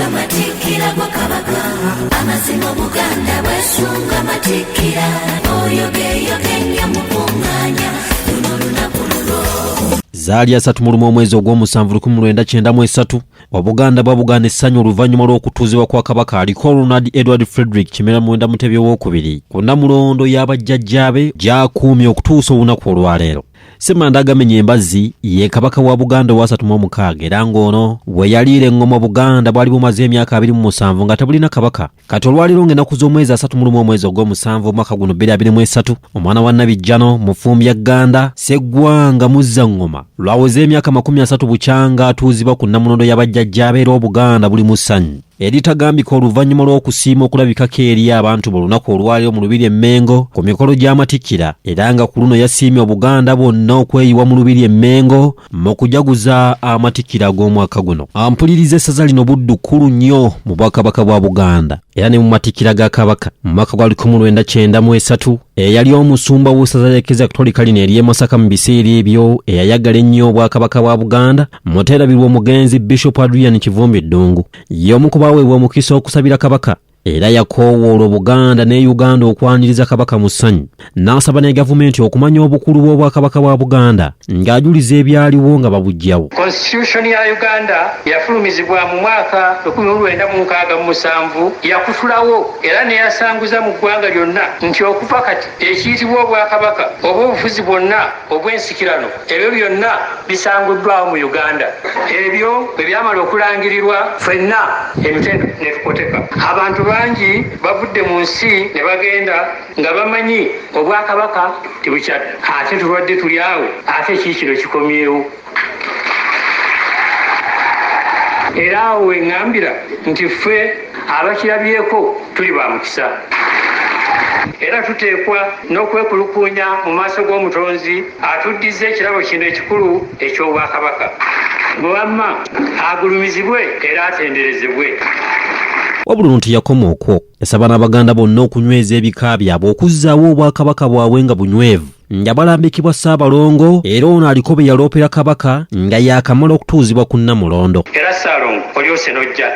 yamatikkira gwa Kabaka amazima Buganda bwesunga matikkira oyogeyoge mukunganya luno lunaku lulo. Zaali 3 mwezi ogw'omusanvu 1993 Wabuganda babugana essanyu oluvannyuma lw'okutuuzibwa kwa Kabaka aliko Ronald Edward Frederick Kimera Mwenda Mutebi owookubiri ku nnamulondo y'abajjajjaabe gy'akuumye okutuusa olunaku olwaleero. Ssemanda agamenye Emboozi ye Kabaka wa Buganda wa 36 era ng'ono bwe yaliira engoma Buganda bwali bumaze emyaka 27 nga tebulina Kabaka. Kati olwaleero ng'ennaku z'omwezi 31 mwezi ogw'omusanvu omwaka guno 2023 omwana wa Nabijjano Mufumbi Ganda Sseggwanga Muzza Ngoma lwaweze emyaka 30 bukyanga atuuzibwa ku nnamulondo y'abajjajjaabe era Obuganda buli mu ssanyu. Eritagambika oluvannyuma lw'okusiima okulabikako eri abantu mu lunaku olwaleero mu Lubiri Emmengo ku mikolo gy'amatikkira era nga ku luno yasiimye Obuganda bwonna okweyiwa mu Lubiri Emmengo mu kujaguza amatikkira ag'omwaka guno. Ampuliriza essaza lino buddu kkulu nnyo mu Bwakabaka bwa Buganda era ne mu matikkira ga Kabaka mu mwaka gwa 1993 eyali omusumba w'essaza ly'Eklezia Katolika lino ery'e Masaka mu biseera ebyo eyayagala ennyo Obwakabaka bwa Buganda muteerabirwa omugenzi Bishop Adrian Kivumbi Ddungu y'omu ku baaweebwa omukisa okusabira Kabaka era yakoowoola Buganda ne Uganda okwaniriza Kabaka mu ssanyu n'asaba ne gavumenti okumanya obukulu bw'Obwakabaka bwa Buganda ng'ajuliza ebyaliwo nga babuggyawo. Constitution ya Uganda yafulumizibwa mu mwaka 1967 yakutulawo era ne yasanguza mu ggwanga lyonna nti okuva kati ekiyitibwa Obwakabaka oba obufuzi bwonna obw'ensikirano ebyo byonna bisanguddwawo mu Uganda. Ebyo bwe byamala okulangirirwa ffenna emitendo ne tukoteka. Abantu bangi bavudde mu nsi ne bagenda nga bamanyi Obwakabaka tebukyadda ate tulwadde tuli awo ate kikino kikomyewo. Era awo weŋŋambira nti ffe abakirabyeko tuli ba mukisa era tuteekwa n'okwekulukuunya mu maaso g'Omutonzi atuddiza ekirabo kino ekikulu eky'Obwakabaka. Wamma agulumizibwe era atenderezebwe. Wabula nti yakoma okwo yasaba n'Abaganda bonna okunyweza ebika byabwe okuzzaawo Obwakabaka bwabwe nga bunywevu nga balambikibwa Ssaabalongo era ono aliko bye yaloopera Kabaka nga yaakamala okutuuzibwa ku nnamulondo. Era Ssaalongo olyose n'ojja.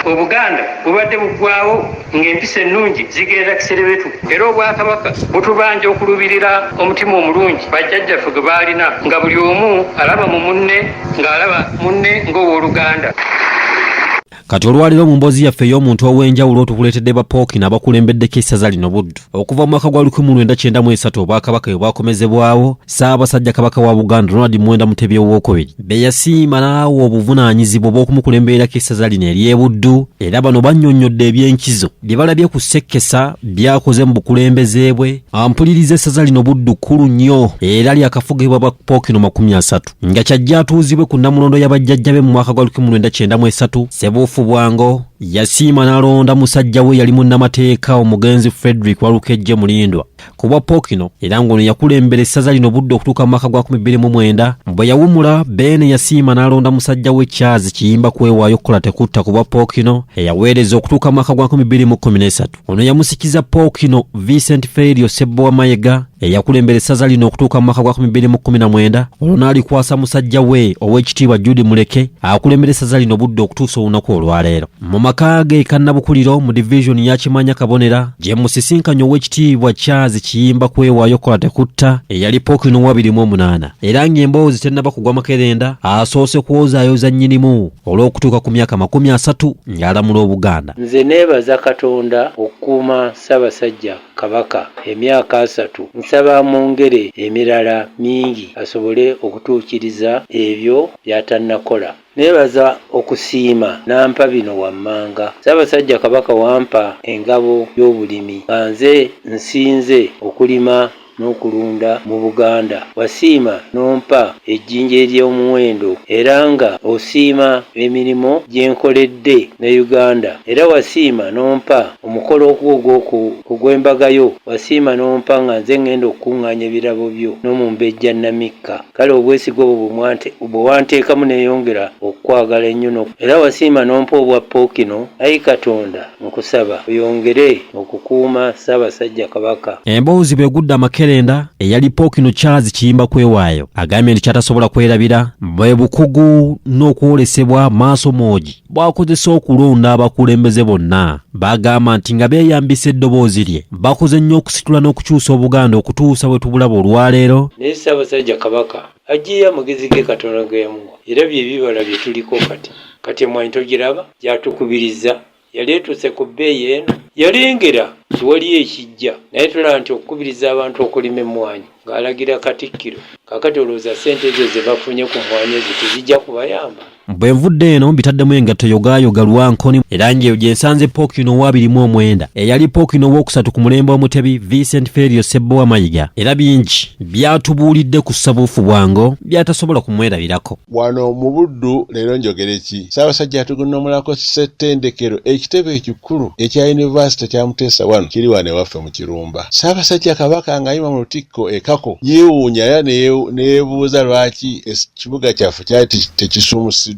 Obuganda bubadde buggwaawo ng'empisa ennungi zigenda kiserebetu era Obwakabaka butubanja okulubirira omutima omulungi bajjajjaffe gwe baalina nga buli omu alaba mu munne ng'alaba munne ng'owooluganda. Kati olwaliro mu mboozi yaffe ey'omuntu ow'enjawulo tukuleetedde Bapooki n'abakulembeddeko essaza lino buddu. Okuva mu mwaka gwa 1993 Obwakabaka bwe bwakomezebwawo Ssaabasajja Kabaka wa Buganda Ronald Mwenda Mutebi owookubiri be yasiima n'awa obuvunaanyizibwa bw'okumukulembererako essaza lino ery'ebuddu era bano bannyonnyodde eby'enkizo bye balabye ku Ssekkesa byakoze mu bukulembeze bwe. Ampuliriza essaza lino buddu kkulu nnyo era lyakafugibwa Bapooki 30 nga kyajja atuuzibwe ku nnamulondo y'abajjajjabe mu mwaka gwa 1993 Ssebuwufu Bwango yasiima n'alonda musajja we yali munnamateeka omugenzi Frederick Walukejje Mulindwa ku Bwapooki era ng'ono yakulembera essaza lino budde okutuuka mu mwaka gwa 2009 bwe yawumula Beene yasiima n'alonda musajja we Charles Kiyimba kwewaayo okukola tekutta ku Bwapooki eyaweereza okutuuka mu mwaka gwa 2013. Ono yamusikiza Pooki Vincent Ferio Ssebbo Mayega eyakulembera essaza lino okutuuka mu mwaka gwa 2019 olwo n'alikwasa musajja we Oweekitiibwa Judy Muleke akulembera essaza lino budde okutuusa olunaku olwaleero. Mu maka ge Kannabukuliro mu division ya Kimanya Kabonera gye musisinkanye Oweekitiibwa Charles Kiyimba kwewaayo okukola tekutta eyali Pooki 28 era ng'emboozi tennaba kugwa makerenda asoose kuwozaayoza nnyinimu olw'okutuuka ku myaka 30 ng'alamula Obuganda. Nze neebaza Katonda okukuuma Ssaabasajja Kabaka emyaka 3 nsaba mwongere emirala mingi asobole okutuukiriza ebyo by'atannakola. Neebaza okusiima nampa bino wammanga. Ssaabasajja Kabaka wampa engabo y'obulimi nga nze nsinze okulima n'okulunda mu Buganda. Wasiima nompa ejjinja ery'omuwendo era nga osiima emirimu gye nkoledde ne Uganda. Era wasiima nompa omukolo ogw'embagayo. Wasiima nompa nga nze ngenda okukuŋŋaanya ebirabo byo n'omumbejja Namikka. Kale obwesigo bwe wanteekamu neeyongera okwagala ennyo. Era wasiima nompa Obwapooki ayi Katonda nkusaba oyongere okukuuma Ssaabasajja Kabaka. Emboozi bwe gudda Makerenda eyali Pookino Charles Kiyimba kwewaayo agambye nti kyatasobola kwerabira bwe bukugu n'okwolesebwa maaso moogi bwakozesa okulonda abakulembeze bonna. Bagamba nti nga beeyambisa eddoboozi lye bakoze nnyo okusitula n'okukyusa Obuganda okutuusa bwe tubulaba olwaleero. Naye Ssaabasajja Kabaka agiye amagezi ge Katonda geemu era bye bibala bye tuliko kati emwanyi togiraba gy'atukubiriza yali etuuse ku bbeeyi eno yalengera tiwaliyo ekijja naye tulaba nti okukubiriza abantu okulima emmwanyi ng'alagira Katikkiro kaakati olowooza ssente ezo ze bafunye ku mmwanyi ezo tezijja kubayamba. Bwe nvudde eno mbitaddemu engatto yogayoga Lwankoni era njeyo gye nsanze Pookino ow'abirimu eyali Pookino ow'okusatu ku mulembe Omutebi Vincent Ferrio Ssebbo Mayiga era bingi byatubuulidde ku Ssabuwufu bwango byatasobola kumwerabirako. Wano mu Buddu leero njogere ki Ssaabasajja atugunnomulako ssettendekero ekitebe ekikulu ekya University kya Muteesa wano kiri wano ewaffe mu Kirumba. Ssaabasajja Kabaka ng'ayima mu lutikko ekako yeewuunya era neyeebuuza lwaki ekibuga kyaffe kyali tekisumusiddwa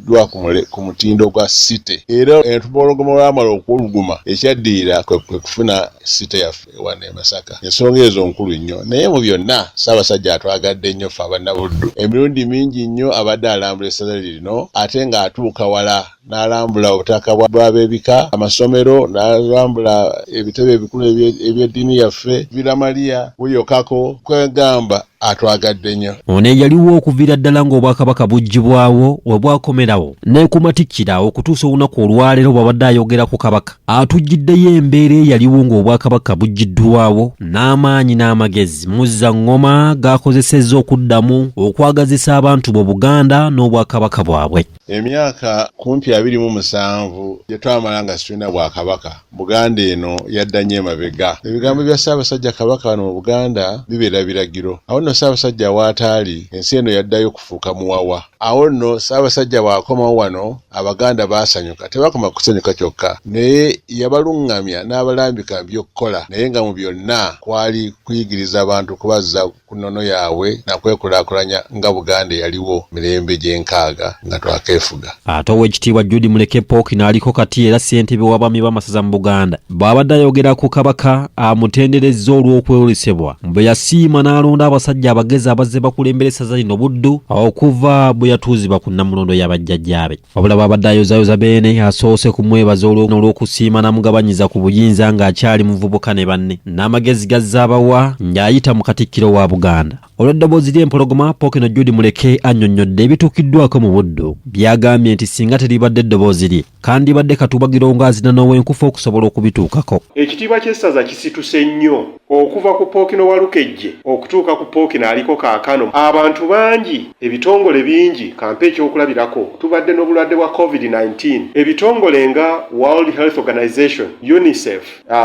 ku mutindo gwa site era entubologomo lwamala okwoluguma ekyaddirira kwe kufuna site yaffe wano e Masaka. Ensonga ezo nkulu nnyo naye mu byonna Ssaabasajja atwagadde nnyo ffe Abannabuddu. Emirundi mingi nnyo abadde alambula essaza lino ate ng'atuuka wala n'alambula obutaka bw'abebika amasomero n'alambula ebitebe ebikulu eby'eddiini yaffe Viramaliya Buyokako kwegamba atwagadde nnyo. Ono yaliwo okuviira ddala ng'Obwakabaka buggyibwawo we bwakomerawo ne ku Matikkira okutuusa olunaku olwaleero bw'abadde ayogera ku Kabaka atujjiddeyo embeera eyaliwo ng'Obwakabaka buggiddwawo n'amaanyi n'amagezi muzza ngoma g'akozesezza okuddamu okwagazisa abantu mu Buganda n'Obwakabaka bwabwe. Emyaka kumpi 27 gye twamala nga tulina Bwakabaka Buganda eno yadda nnyo emabega. Ebigambo bya Ssaabasajja Kabaka wano mu Buganda bibeera biragiro. Awo nno Ssaabasajja waataali ensi eno yaddayo kufuuka muwawa. Awo nno Ssaabasajja bw'akomawo wano Abaganda baasanyuka tebakoma kusanyuka kyokka naye yabaluŋŋamya n'abalambika by'okkola naye nga mu byonna kwali kuyigiriza abantu kubazza ku nnono yaabwe nakwekulaakulanya nga Buganda yaliwo mirembe gy'enkaaga nga twakeefuga. Ate Oweekitiibwa Judy Muleke Pookino aliko kati era ssentebe w'abaami b'amasaza mu Buganda bw'abadde ayogera ku Kabaka amutenderezza olw'okweyolesebwa bwe yasiima n'alonda abasajja abagezi abazze bakulembera essaza lino Buddu okuva bwe yatuuzibwa ku Nnamulondo y'abajjajjaabe. Wabula bw'abadde ayozayoza beene asoose kumwebaza olw'okusiima n'amugabanyiza ku buyinza ng'akyali muvubuka ne banne n'amagezi gazza abawa ng'ayita mu Katikkiro wa Buganda. Olw'eddoboozi ly'empologoma Pookino Judy Muleke annyonnyodde ebituukiddwako mu Buddu byagambye nti singa teribadde eddoboozi lye kandibadde katubagiro ng'azina n'ow'enkufa okusobola okubituukako. Ekitiibwa ky'essaza kisituse nnyo okuva ku Pookino Walukejje okutuuka ku Pookino aliko kaakano. Abantu bangi ebitongole bingi kampe ekyokulabirako tubadde n'obulwadde bwa COVID-19 ebitongole nga World Health Organization, UNICEF,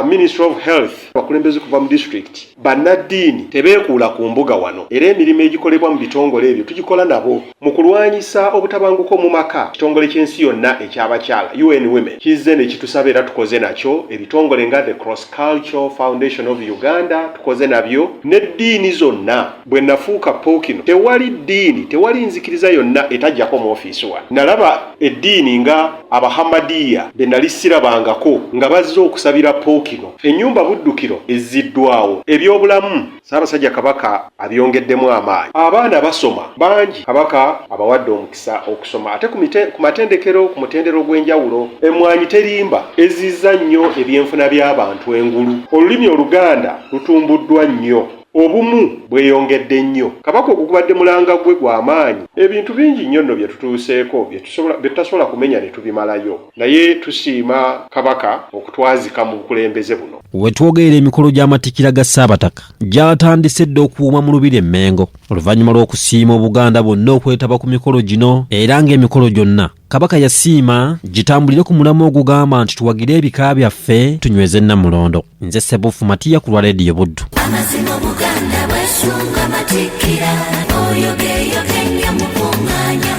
Ministry of Health bakulembeze kuva mu district bannaddiini tebeekuula ku mbuga wano era emirimu egikolebwa mu bitongole ebyo tugikola nabo mu kulwanyisa obutabanguko mu maka. Kitongole ky'ensi yonna eky'abakyala UN Women kizze ne kitusaba era tukoze nakyo. Ebitongole nga the Cross Cultural Foundation of Uganda tukoze nabyo n'eddiini zonna. Bwe nafuuka Pookino tewali ddiini tewali nzikiriza yonna etajjako mu ofiisi wa. Nalaba eddiini nga Abahamadiya be nali sirabangako nga bazze okusabira Pookino. Ennyumba Buddukiro ezziddwawo. Ebyobulamu Ssaabasajja Kabaka abyongeddemu amaanyi. Abaana basoma bangi Kabaka abawadde omukisa okusoma ate ku matendekero ku mutendero gw'enjawulo. Emmwanyi terimba ezizza nnyo ebyenfuna by'abantu engulu. Olulimi Oluganda lutumbuddwa nnyo. Obumu bweyongedde nnyo. Kabaka okukubadde mulanga gwe gw'amaanyi. Ebintu bingi nnyo nno bye tutuuseeko bye tutasobola kumenya ne tubimalayo. Naye tusiima Kabaka okutwazika mu bukulembeze buno. We twogera emikolo gy'amatikkira ga Ssaabataka gyatandise dda okuwuuma mu Lubiri e Mmengo oluvannyuma lw'okusiima Obuganda bwonna okwetaba ku mikolo gino era ng'emikolo gyonna Kabaka yasiima gitambulire ku mulamu ogugamba nti tuwagire ebika byaffe tunyweze Nnamulondo. Nze Ssebuwufu Matia ku lwa leediyo Buddu. Amazima Buganda bwesunga Matikkira oyo geeyo kenya mukunganya